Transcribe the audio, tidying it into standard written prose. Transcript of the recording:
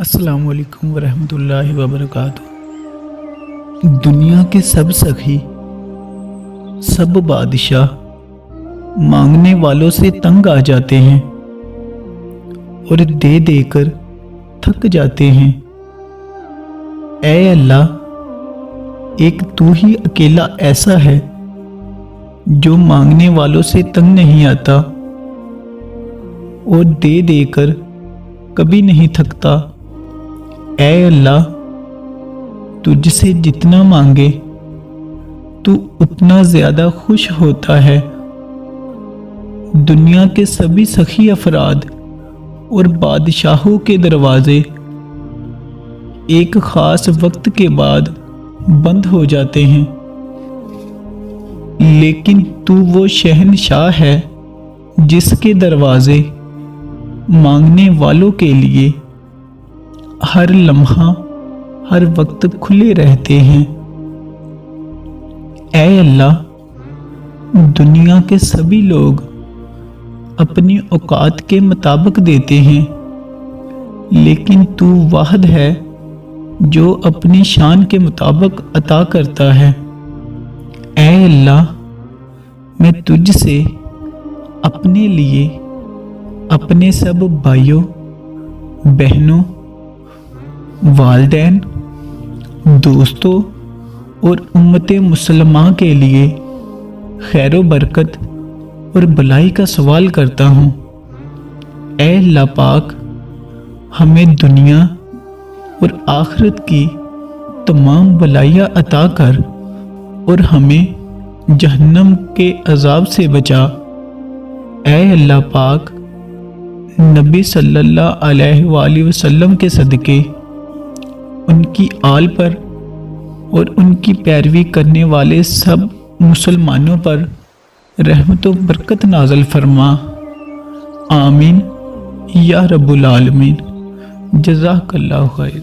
السلام علیکم ورحمۃ اللہ وبرکاتہ۔ دنیا کے سب سخی، سب بادشاہ مانگنے والوں سے تنگ آ جاتے ہیں اور دے دے کر تھک جاتے ہیں۔ اے اللہ، ایک تو ہی اکیلا ایسا ہے جو مانگنے والوں سے تنگ نہیں آتا اور دے دے کر کبھی نہیں تھکتا۔ اے اللہ، تجھ سے جتنا مانگے تو اتنا زیادہ خوش ہوتا ہے۔ دنیا کے سبھی سخی افراد اور بادشاہوں کے دروازے ایک خاص وقت کے بعد بند ہو جاتے ہیں، لیکن تو وہ شہنشاہ ہے جس کے دروازے مانگنے والوں کے لیے ہر لمحہ ہر وقت کھلے رہتے ہیں۔ اے اللہ، دنیا کے سبھی لوگ اپنی اوقات کے مطابق دیتے ہیں، لیکن تو واحد ہے جو اپنی شان کے مطابق عطا کرتا ہے۔ اے اللہ، میں تجھ سے اپنے لیے، اپنے سب بھائیوں، بہنوں، والدین، دوستوں اور امت مسلمہ کے لیے خیر و برکت اور بھلائی کا سوال کرتا ہوں۔ اے اللہ پاک، ہمیں دنیا اور آخرت کی تمام بھلائیاں عطا کر اور ہمیں جہنم کے عذاب سے بچا۔ اے اللہ پاک، نبی صلی اللہ علیہ وآلہ وسلم کے صدقے ان کی آل پر اور ان کی پیروی کرنے والے سب مسلمانوں پر رحمت و برکت نازل فرما۔ آمین یا رب العالمین۔ جزاک اللہ خیر۔